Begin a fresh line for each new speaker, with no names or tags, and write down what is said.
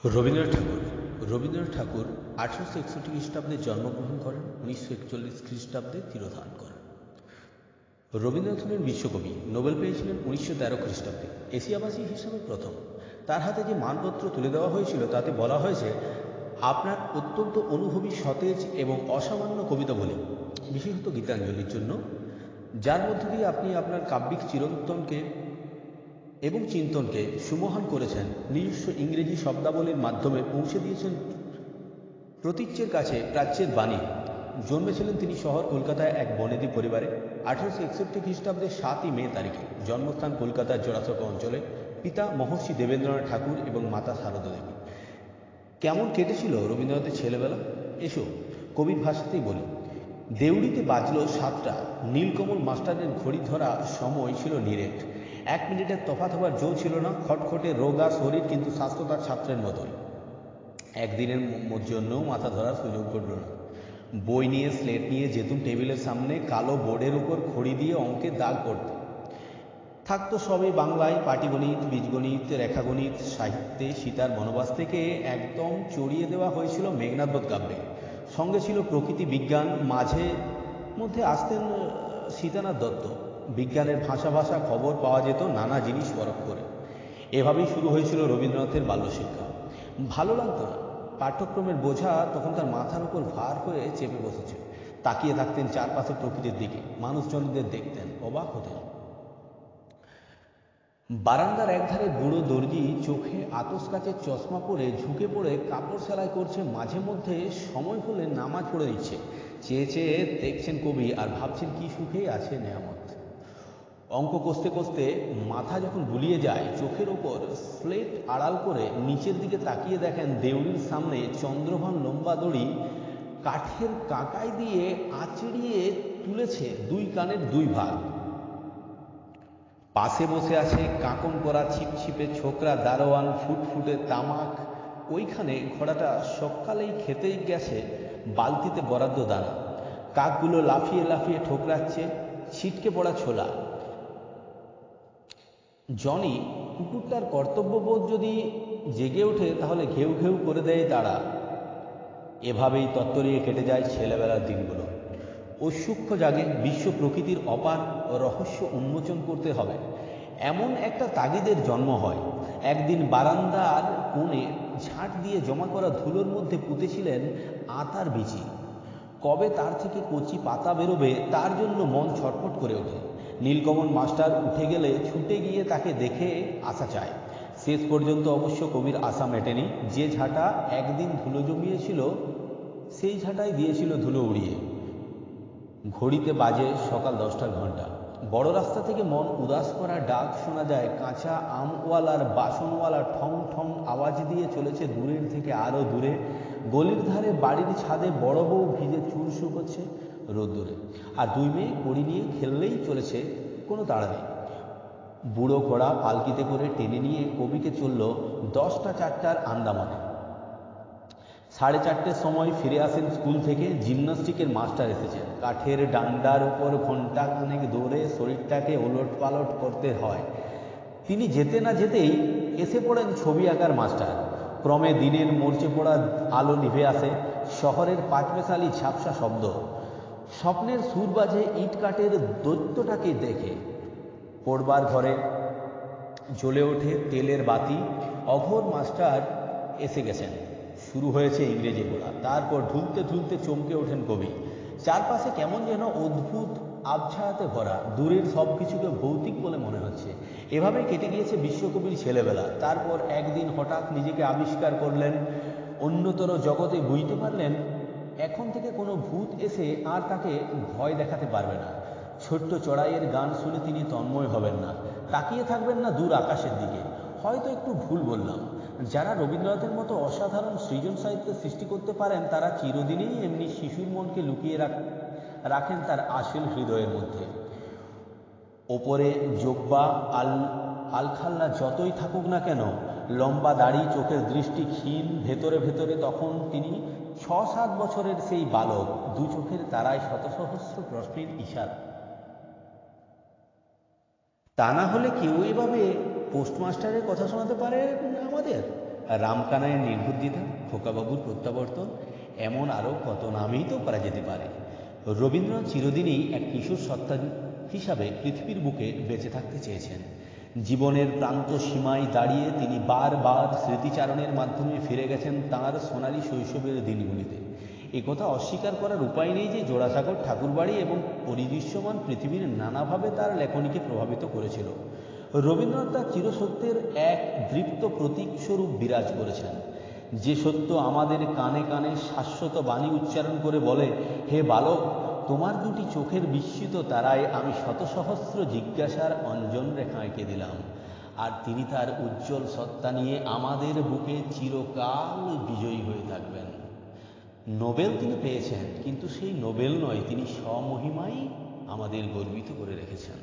রবীন্দ্রনাথ ঠাকুর রবীন্দ্রনাথ ঠাকুর 1861 খ্রিস্টাব্দে জন্মগ্রহণ করেন, 1941 খ্রিস্টাব্দে তিরোধান করেন। রবীন্দ্রনাথ হলেন বিশ্বকবি। নোবেল পেয়েছিলেন 1913 খ্রিস্টাব্দে, এশিয়াবাসী হিসাবে প্রথম। তার হাতে যে মানপত্র তুলে দেওয়া হয়েছিল তাতে বলা হয়েছে, আপনার অত্যন্ত অনুভবী, সতেজ এবং অসামান্য কবিতা বলি, বিশেষত গীতাঞ্জলির জন্য, যার মধ্য দিয়ে আপনি আপনার কাব্যিক চিরন্তনকে এবং চিন্তনকে সুমহান করেছেন। নিজস্ব ইংরেজি শব্দাবলীর মাধ্যমে পৌঁছে দিয়েছেন প্রতীচ্যের কাছে প্রাচ্যের বাণী। জন্মেছিলেন তিনি শহর কলকাতায় এক বনেদি পরিবারে 1861 খ্রিস্টাব্দের 7ই মে তারিখে। জন্মস্থান কলকাতার জোড়াসাঁকো অঞ্চলে। পিতা মহর্ষি দেবেন্দ্রনাথ ঠাকুর এবং মাতা সারদা দেবী। কেমন কেটেছিল রবীন্দ্রনাথের ছেলেবেলা? এসো কবির ভাষাতেই বলি। দেউড়িতে বাজল 7টা। নীলকমল মাস্টারের ঘড়ি ধরা সময় ছিল নিরেট। 1 মিনিটের তফাৎ হবার জো ছিল না। খটখটে রোগা শরীর, কিন্তু স্বাস্থ্য তার ছাত্রের মতোই। একদিনের জন্যও মাথা ধরার সুযোগ ঘটল না। বই নিয়ে, স্লেট নিয়ে যেতুম টেবিলের সামনে, কালো বোর্ডের উপর খড়ি দিয়ে অঙ্কের দাগ করতে থাকতো সবই বাংলায়। পাটিগণিত, বীজগণিত, রেখাগণিত। সাহিত্যে সীতার বনবাস থেকে একদম চড়িয়ে দেওয়া হয়েছিল মেঘনাদবধ কাব্যে। সঙ্গে ছিল প্রকৃতি বিজ্ঞান, মাঝে মধ্যে আসতেন সীতানাথ দত্ত। বিজ্ঞানের ভাষা খবর পাওয়া যেত নানা জিনিস পরখ করে। এভাবেই শুরু হয়েছিল রবীন্দ্রনাথের বাল্যশিক্ষা। ভালো লাগতো না। পাঠ্যক্রমের বোঝা তখন তার মাথার উপর ভার হয়ে চেপে বসেছে। তাকিয়ে থাকতেন চারপাশের প্রকৃতির দিকে। মানুষজনদের দেখতেন, অবাক হতেন। বারান্দার একধারে বুড়ো দর্জি চোখে আতস কাচের চশমা পরে ঝুঁকে পড়ে কাপড় সেলাই করছে। মাঝে মধ্যে সময় হলে নামাজ পড়ে দিচ্ছে। চেয়ে চেয়ে দেখছেন কবি আর ভাবছেন কি সুখে আছে নেয়ামত। অঙ্ক কষতে কষতে মাথা যখন গুলিয়ে যায়, চোখের ওপর স্লেট আড়াল করে নিচের দিকে তাকিয়ে দেখেন দেউড়ির সামনে চন্দ্রভান লম্বা দড়ি কাঠের কাঁকাই দিয়ে আঁচড়িয়ে তুলেছে 2 কানের 2 ভাগ। পাশে বসে আছে কাঁকন করা ছিপছিপে ছোকরা দারোয়ান, ফুটফুটে তামাক। ওইখানে ঘোড়াটা সকালেই খেতেই গেছে বালতিতে বরাদ্দ দানা। কাকগুলো লাফিয়ে লাফিয়ে ঠোকরাচ্ছে ছিটকে পড়া ছোলা। জনি কুকুরটার কর্তব্যবোধ যদি জেগে ওঠে তাহলে ঘেউ ঘেউ করে দেয় তারা। এভাবেই তত্তরিয়ে কেটে যায় ছেলেবেলার দিনগুলো। ও সূক্ষ্ম জাগে, বিশ্ব প্রকৃতির অপার রহস্য উন্মোচন করতে হবে, এমন একটা তাগিদের জন্ম হয়। একদিন বারান্দার কোণে ঝাঁট দিয়ে জমা করা ধুলোর মধ্যে পুঁতেছিলেন আতার বিচি। কবে তার থেকে কচি পাতা বেরোবে তার জন্য মন ছটফট করে ওঠে। নীলকমল মাস্টার উঠে গেলে ছুটে গিয়ে তাকে দেখে আসা চায়। শেষ পর্যন্ত অবশ্য কবির আশা মেটেনি। যে ঝাঁটা একদিন ধুলো জমিয়েছিল সেই ঝাঁটাই দিয়েছিল ধুলো উড়িয়ে। ঘড়িতে বাজে সকাল 10টার ঘণ্টা। বড় রাস্তা থেকে মন উদাস করা ডাক শোনা যায়। কাঁচা আমওয়ালার বাসনওয়ালা ঠং ঠং আওয়াজ দিয়ে চলেছে দূরের থেকে আরো দূরে। গলির ধারে বাড়ির ছাদে বড় বউ ভিজে চুল শুকোচ্ছে রোদ্দুরে, আর 2 মেয়ে কড়ি নিয়ে খেললেই চলেছে, কোনো তাড়া নেই। বুড়ো ঘোড়া পালকিতে করে টেনে নিয়ে কবিকে চলল 10টা 4টার আন্দামানে। 4:30 সময় ফিরে আসেন স্কুল থেকে। জিমন্যাস্টিকের মাস্টার এসেছেন। কাঠের ডান্ডার উপর ঘণ্টা খানেক দৌড়ে শরীরটাকে ওলট পালট করতে হয়। তিনি যেতে না যেতেই এসে পড়েন ছবি আঁকার মাস্টার। ক্রমে দিনের মরচে পড়া আলো নিভে আসে। শহরের পাঁচমেশালি ঝাপসা শব্দ। স্বপ্নের সুর বাজে ইট কাঠের দৈত্যটাকে দেখে। পড়বার ঘরে জ্বলে ওঠে তেলের বাতি। অঘোর মাস্টার এসে গেছেন। শুরু হয়েছে ইংরেজি পড়া। তারপর ঢুলতে ঢুলতে চমকে ওঠেন কবি। চারপাশে কেমন যেন অদ্ভুত আবছায়াতে ভরা। দূরের সব কিছুকে ভৌতিক বলে মনে হচ্ছে। এভাবে কেটে গিয়েছে বিশ্বকবির ছেলেবেলা। তারপর একদিন হঠাৎ নিজেকে আবিষ্কার করলেন অন্যতর জগতে। বুঝতে পারলেন এখন থেকে কোনো ভূত এসে আর তাকে ভয় দেখাতে পারবে না। ছোট্ট চড়াইয়ের গান শুনে তিনি তন্ময় হবেন না। তাকিয়ে থাকবেন না দূর আকাশের দিকে। হয়তো একটু ভুল বললাম। যারা রবীন্দ্রনাথের মতো অসাধারণ সৃজন সাহিত্য সৃষ্টি করতে পারেন তারা চিরদিনই এমনি শিশুর মনকে লুকিয়ে রাখেন তার আসল হৃদয়ের মধ্যে। ওপরে জোব্বা আলখাল্লা যতই থাকুক না কেন, লম্বা দাড়ি, চোখের দৃষ্টি ক্ষীণ, ভেতরে ভেতরে তখন তিনি 6-7 বছরের সেই বালক। 2 চোখের তারায় শতসহস্র প্রশ্নের ইশারা। তা না হলে কেউ এভাবে পোস্টমাস্টারের কথা শোনাতে পারে আমাদের? রামকানাইয়ের নির্বুদ্ধিতা, খোকাবাবুর প্রত্যাবর্তন, এমন আরও কত নামই তো করা যেতে পারে। রবীন্দ্রনাথ চিরদিনই এক কিশোর সত্তা হিসাবে পৃথিবীর বুকে বেঁচে থাকতে চেয়েছেন। জীবনের প্রান্ত সীমায় দাঁড়িয়ে তিনি বারবার স্মৃতিচারণের মাধ্যমে ফিরে গেছেন তাঁর সোনালী শৈশবের দিনগুলিতে। একথা অস্বীকার করার উপায় নেই যে জোড়াসাঁকোর ঠাকুরবাড়ি এবং পরিদৃশ্যমান পৃথিবীর নানাভাবে তার লেখনীকে প্রভাবিত করেছিল। রবীন্দ্রনাথ তার চিরসত্যের এক দৃপ্ত প্রতীকস্বরূপ বিরাজ করেছেন, যে সত্য আমাদের কানে কানে শাশ্বত বাণী উচ্চারণ করে বলে, হে বালক, তোমার দুটি চোখের বিস্মিত তারায় আমি শত সহস্র জিজ্ঞাসার অঞ্জন রেখা এঁকে দিলাম। আর তিনি তার উজ্জ্বল সত্তা নিয়ে আমাদের বুকে চিরকাল বিজয়ী হয়ে থাকবেন। নোবেল তিনি পেয়েছেন, কিন্তু সেই নোবেল নয়, তিনি স্বমহিমায় আমাদের গর্বিত করে রেখেছেন।